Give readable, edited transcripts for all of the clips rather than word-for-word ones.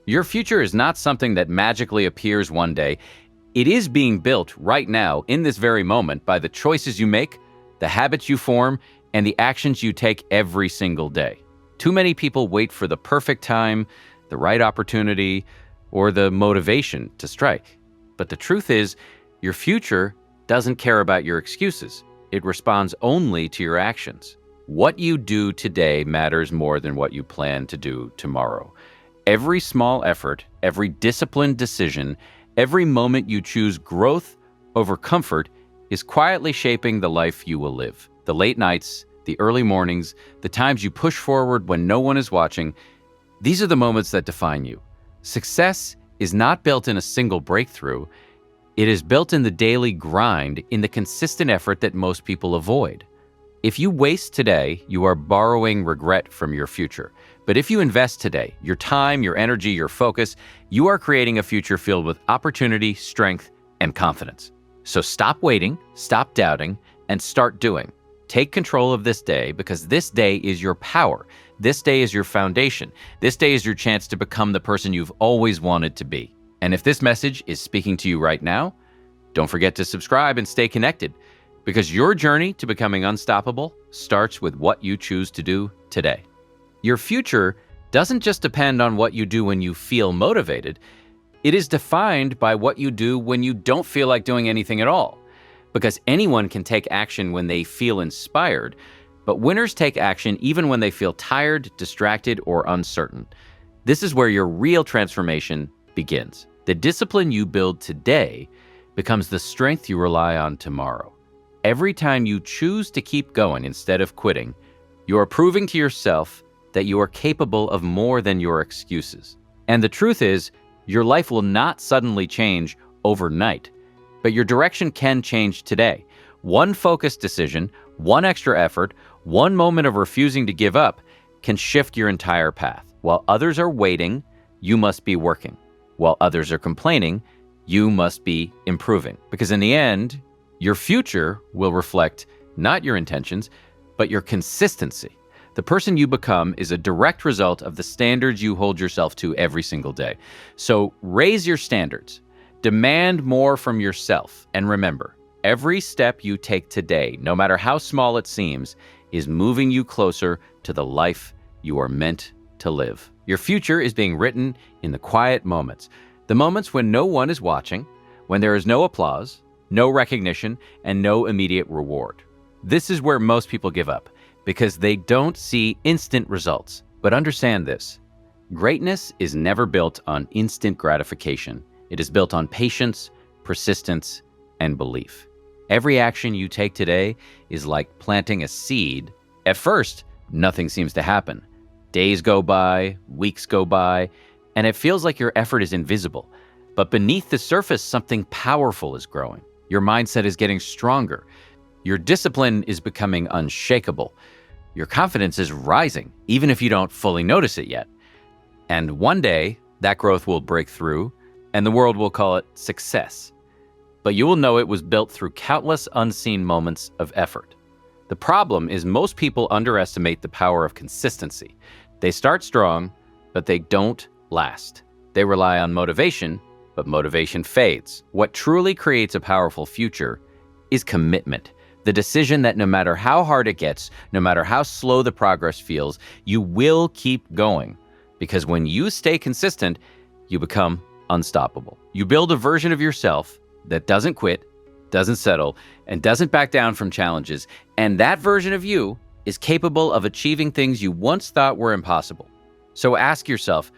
Your future is not something that magically appears one day. It is being built right now, in this very moment, by the choices you make, the habits you form, and the actions you take every single day. Too many people wait for the perfect time, the right opportunity, or the motivation to strike. But the truth is, your future doesn't care about your excuses. It responds only to your actions. What you do today matters more than what you plan to do tomorrow. Every small effort, every disciplined decision, every moment you choose growth over comfort is quietly shaping the life you will live. The late nights, the early mornings, the times you push forward when no one is watching, these are the moments that define you. Success is not built in a single breakthrough. It is built in the daily grind, in the consistent effort that most people avoid. If you waste today, you are borrowing regret from your future. But if you invest today, your time, your energy, your focus, you are creating a future filled with opportunity, strength, and confidence. So stop waiting, stop doubting, and start doing. Take control of this day, because this day is your power. This day is your foundation. This day is your chance to become the person you've always wanted to be. And if this message is speaking to you right now, don't forget to subscribe and stay connected, because your journey to becoming unstoppable starts with what you choose to do today. Your future doesn't just depend on what you do when you feel motivated. It is defined by what you do when you don't feel like doing anything at all. Because anyone can take action when they feel inspired, but winners take action even when they feel tired, distracted, or uncertain. This is where your real transformation begins. The discipline you build today becomes the strength you rely on tomorrow. Every time you choose to keep going instead of quitting, you are proving to yourself that you are capable of more than your excuses. And the truth is, your life will not suddenly change overnight, but your direction can change today. One focused decision, one extra effort, one moment of refusing to give up can shift your entire path. While others are waiting, you must be working. While others are complaining, you must be improving. Because in the end, your future will reflect not your intentions, but your consistency. The person you become is a direct result of the standards you hold yourself to every single day. So raise your standards, demand more from yourself, and remember, every step you take today, no matter how small it seems, is moving you closer to the life you are meant to live. Your future is being written in the quiet moments, the moments when no one is watching, when there is no applause, no recognition, and no immediate reward. This is where most people give up, because they don't see instant results. But understand this: greatness is never built on instant gratification. It is built on patience, persistence, and belief. Every action you take today is like planting a seed. At first, nothing seems to happen. Days go by, weeks go by, and it feels like your effort is invisible. But beneath the surface, something powerful is growing. Your mindset is getting stronger. Your discipline is becoming unshakable. Your confidence is rising, even if you don't fully notice it yet. And one day, that growth will break through, and the world will call it success. But you will know it was built through countless unseen moments of effort. The problem is most people underestimate the power of consistency. They start strong, but they don't last. They rely on motivation, but motivation fades. What truly creates a powerful future is commitment. The decision that no matter how hard it gets, no matter how slow the progress feels, you will keep going. Because when you stay consistent, you become unstoppable. You build a version of yourself that doesn't quit, doesn't settle, and doesn't back down from challenges. And that version of you is capable of achieving things you once thought were impossible. So ask yourself,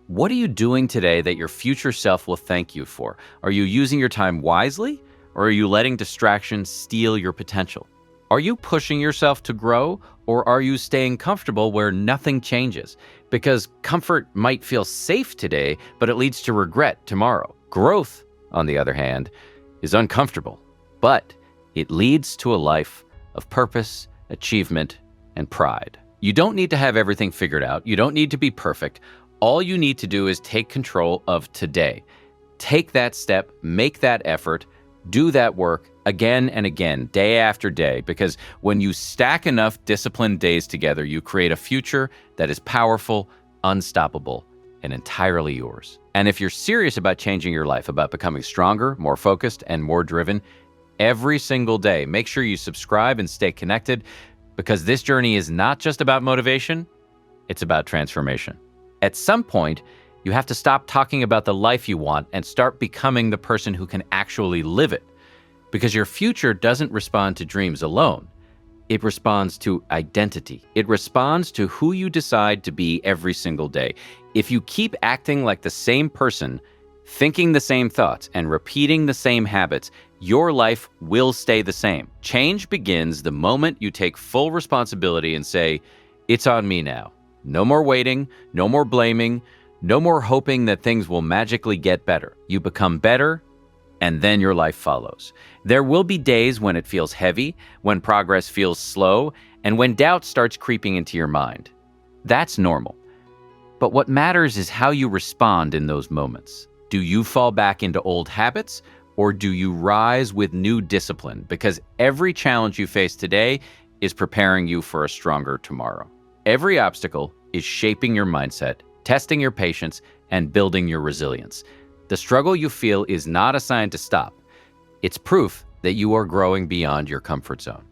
what are you doing today that your future self will thank you for? Are you using your time wisely, or are you letting distractions steal your potential? Are you pushing yourself to grow, or are you staying comfortable where nothing changes? Because comfort might feel safe today, but it leads to regret tomorrow. Growth, on the other hand, is uncomfortable, but it leads to a life of purpose, achievement, and pride. You don't need to have everything figured out. You don't need to be perfect. All you need to do is take control of today. Take that step, make that effort, do that work again and again, day after day, because when you stack enough disciplined days together, you create a future that is powerful, unstoppable, and entirely yours. And if you're serious about changing your life, about becoming stronger, more focused, and more driven, every single day, make sure you subscribe and stay connected, because this journey is not just about motivation, it's about transformation. At some point, you have to stop talking about the life you want and start becoming the person who can actually live it. Because your future doesn't respond to dreams alone. It responds to identity. It responds to who you decide to be every single day. If you keep acting like the same person, thinking the same thoughts, and repeating the same habits, your life will stay the same. Change begins the moment you take full responsibility and say, "It's on me now." No more waiting, no more blaming, no more hoping that things will magically get better. You become better, and then your life follows. There will be days when it feels heavy, when progress feels slow, and when doubt starts creeping into your mind. That's normal. But what matters is how you respond in those moments. Do you fall back into old habits, or do you rise with new discipline? Because every challenge you face today is preparing you for a stronger tomorrow. Every obstacle is shaping your mindset, testing your patience, and building your resilience. The struggle you feel is not a sign to stop. It's proof that you are growing beyond your comfort zone.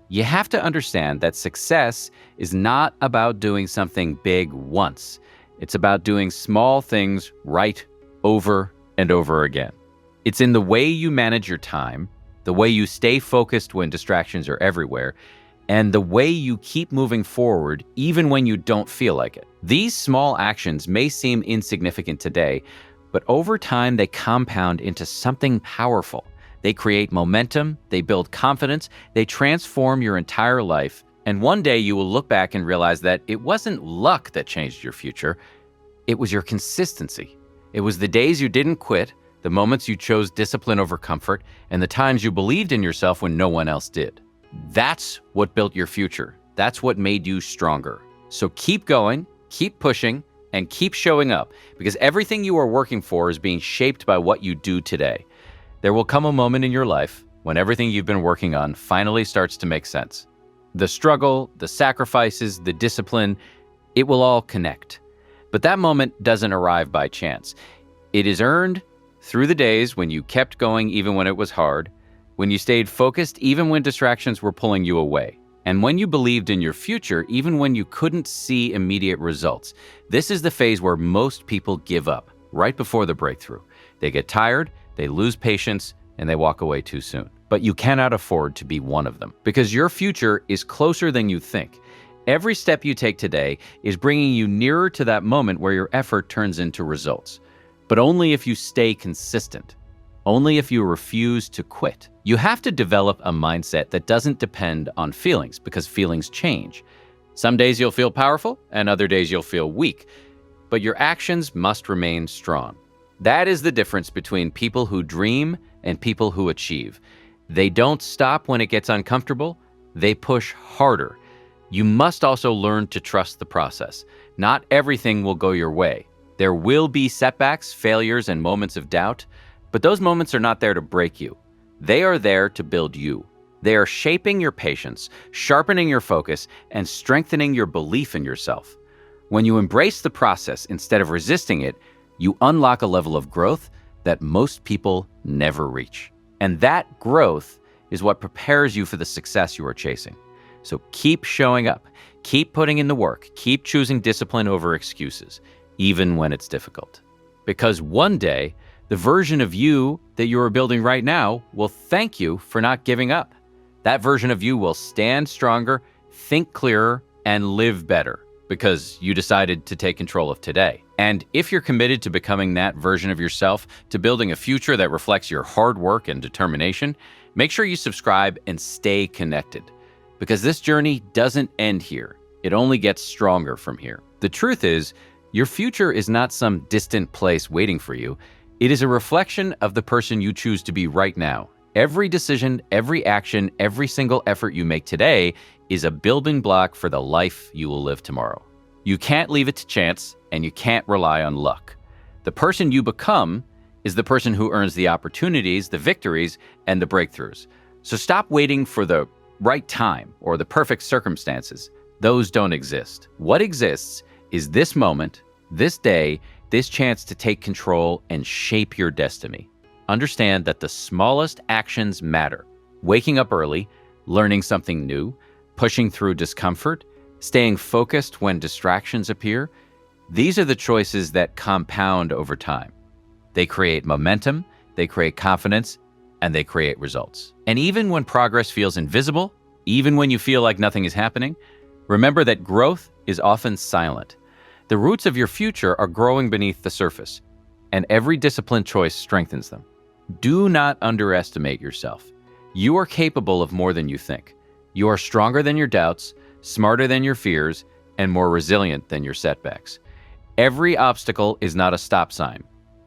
You have to understand that success is not about doing something big once. It's about doing small things right over and over again. It's in the way you manage your time, the way you stay focused when distractions are everywhere, and the way you keep moving forward even when you don't feel like it. These small actions may seem insignificant today, but over time they compound into something powerful. They create momentum, they build confidence, they transform your entire life, and one day you will look back and realize that it wasn't luck that changed your future, it was your consistency. It was the days you didn't quit, the moments you chose discipline over comfort, and the times you believed in yourself when no one else did. That's what built your future. That's what made you stronger. So keep going, keep pushing, and keep showing up, because everything you are working for is being shaped by what you do today. There will come a moment in your life when everything you've been working on finally starts to make sense. The struggle, the sacrifices, the discipline, it will all connect. But that moment doesn't arrive by chance. It is earned through the days when you kept going even when it was hard, when you stayed focused even when distractions were pulling you away, and when you believed in your future even when you couldn't see immediate results. This is the phase where most people give up, right before the breakthrough. They get tired, they lose patience, and they walk away too soon. But you cannot afford to be one of them, because your future is closer than you think. Every step you take today is bringing you nearer to that moment where your effort turns into results. But only if you stay consistent. Only if you refuse to quit. You have to develop a mindset that doesn't depend on feelings, because feelings change. Some days you'll feel powerful, and other days you'll feel weak. But your actions must remain strong. That is the difference between people who dream and people who achieve. They don't stop when it gets uncomfortable. They push harder. You must also learn to trust the process. Not everything will go your way. There will be setbacks, failures, and moments of doubt, but those moments are not there to break you. They are there to build you. They are shaping your patience, sharpening your focus, and strengthening your belief in yourself. When you embrace the process instead of resisting it, you unlock a level of growth that most people never reach. And that growth is what prepares you for the success you are chasing. So keep showing up, keep putting in the work, keep choosing discipline over excuses, even when it's difficult. Because one day, the version of you that you are building right now will thank you for not giving up. That version of you will stand stronger, think clearer, and live better because you decided to take control of today. And if you're committed to becoming that version of yourself, to building a future that reflects your hard work and determination, make sure you subscribe and stay connected. Because this journey doesn't end here. It only gets stronger from here. The truth is, your future is not some distant place waiting for you. It is a reflection of the person you choose to be right now. Every decision, every action, every single effort you make today is a building block for the life you will live tomorrow. You can't leave it to chance, and you can't rely on luck. The person you become is the person who earns the opportunities, the victories, and the breakthroughs. So stop waiting for the right time or the perfect circumstances. Those don't exist. What exists is this moment, this day, this chance to take control and shape your destiny. Understand that the smallest actions matter. Waking up early, learning something new, pushing through discomfort, staying focused when distractions appear, these are the choices that compound over time. They create momentum, they create confidence, and they create results. And even when progress feels invisible, even when you feel like nothing is happening, remember that growth is often silent. The roots of your future are growing beneath the surface, and every disciplined choice strengthens them. Do not underestimate yourself. You are capable of more than you think. You are stronger than your doubts, smarter than your fears, and more resilient than your setbacks. Every obstacle is not a stop sign.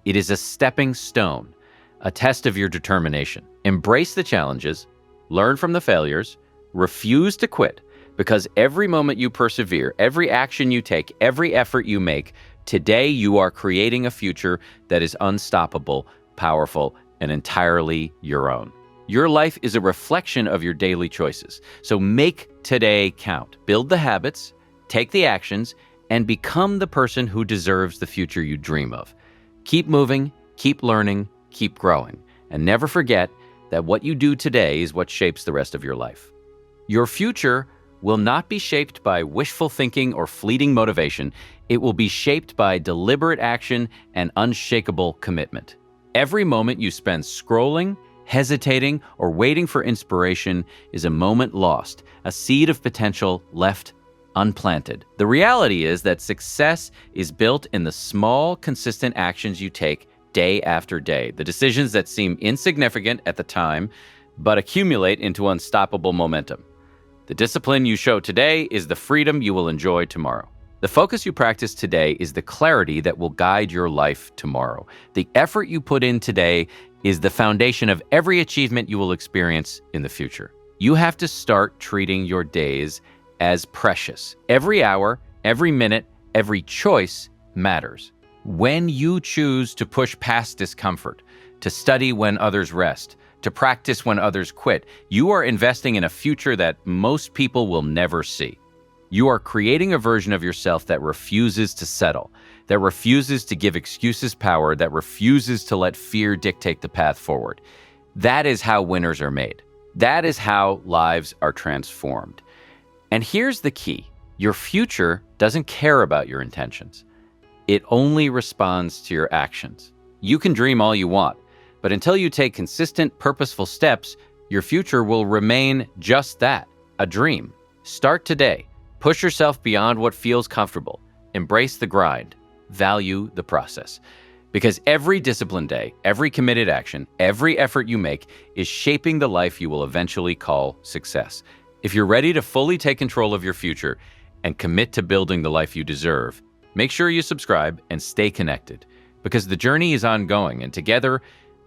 It is a stepping stone, a test of your determination. Embrace the challenges, learn from the failures, refuse to quit, because every moment you persevere, every action you take, every effort you make, today you are creating a future that is unstoppable, powerful, and entirely your own. Your life is a reflection of your daily choices. So make today count. Build the habits, take the actions, and become the person who deserves the future you dream of. Keep moving, keep learning, keep growing, and never forget that what you do today is what shapes the rest of your life. Your future will not be shaped by wishful thinking or fleeting motivation. It will be shaped by deliberate action and unshakable commitment. Every moment you spend scrolling, hesitating, or waiting for inspiration is a moment lost, a seed of potential left unplanted. The reality is that success is built in the small, consistent actions you take day after day, the decisions that seem insignificant at the time, but accumulate into unstoppable momentum. The discipline you show today is the freedom you will enjoy tomorrow. The focus you practice today is the clarity that will guide your life tomorrow. The effort you put in today is the foundation of every achievement you will experience in the future. You have to start treating your days as precious. Every hour, every minute, every choice matters. When you choose to push past discomfort, to study when others rest, to practice when others quit, you are investing in a future that most people will never see. You are creating a version of yourself that refuses to settle, that refuses to give excuses power, that refuses to let fear dictate the path forward. That is how winners are made. That is how lives are transformed. And here's the key. Your future doesn't care about your intentions. It only responds to your actions. You can dream all you want, but until you take consistent, purposeful steps, your future will remain just that, a dream. Start today. Push yourself beyond what feels comfortable. Embrace the grind. Value the process. Because every disciplined day, every committed action, every effort you make is shaping the life you will eventually call success. If you're ready to fully take control of your future and commit to building the life you deserve, make sure you subscribe and stay connected, because the journey is ongoing, and together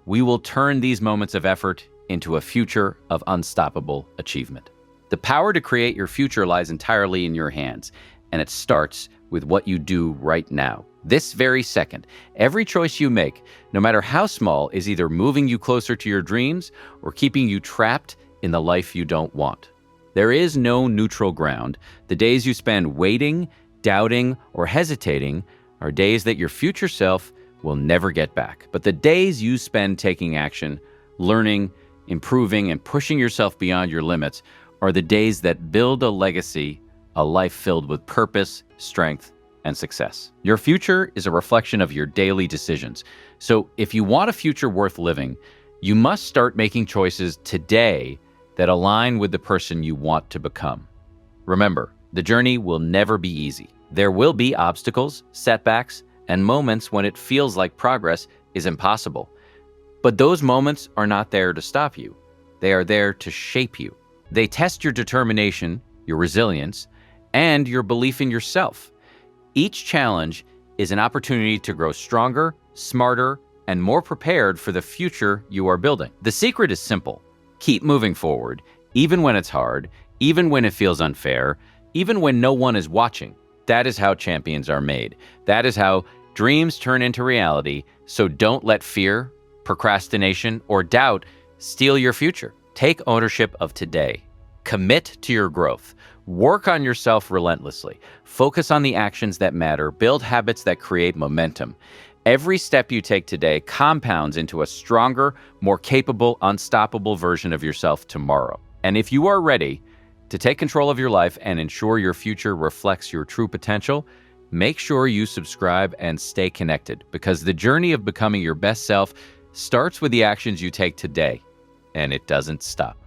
we will turn these moments of effort into a future of unstoppable achievement. The power to create your future lies entirely in your hands, and it starts with what you do right now. This very second, every choice you make, no matter how small, is either moving you closer to your dreams or keeping you trapped in the life you don't want. There is no neutral ground. The days you spend waiting, doubting, or hesitating are days that your future self will never get back. But the days you spend taking action, learning, improving, and pushing yourself beyond your limits are the days that build a legacy, a life filled with purpose, strength, and success. Your future is a reflection of your daily decisions. So if you want a future worth living, you must start making choices today that align with the person you want to become. Remember, the journey will never be easy. There will be obstacles, setbacks, and moments when it feels like progress is impossible. But those moments are not there to stop you. They are there to shape you. They test your determination, your resilience, and your belief in yourself. Each challenge is an opportunity to grow stronger, smarter, and more prepared for the future you are building. The secret is simple. Keep moving forward, even when it's hard, even when it feels unfair, even when no one is watching. That is how champions are made. That is how dreams turn into reality. So don't let fear, procrastination, or doubt steal your future. Take ownership of today. Commit to your growth. Work on yourself relentlessly. Focus on the actions that matter. Build habits that create momentum. Every step you take today compounds into a stronger, more capable, unstoppable version of yourself tomorrow. And if you are ready to take control of your life and ensure your future reflects your true potential, make sure you subscribe and stay connected, because the journey of becoming your best self starts with the actions you take today, and it doesn't stop.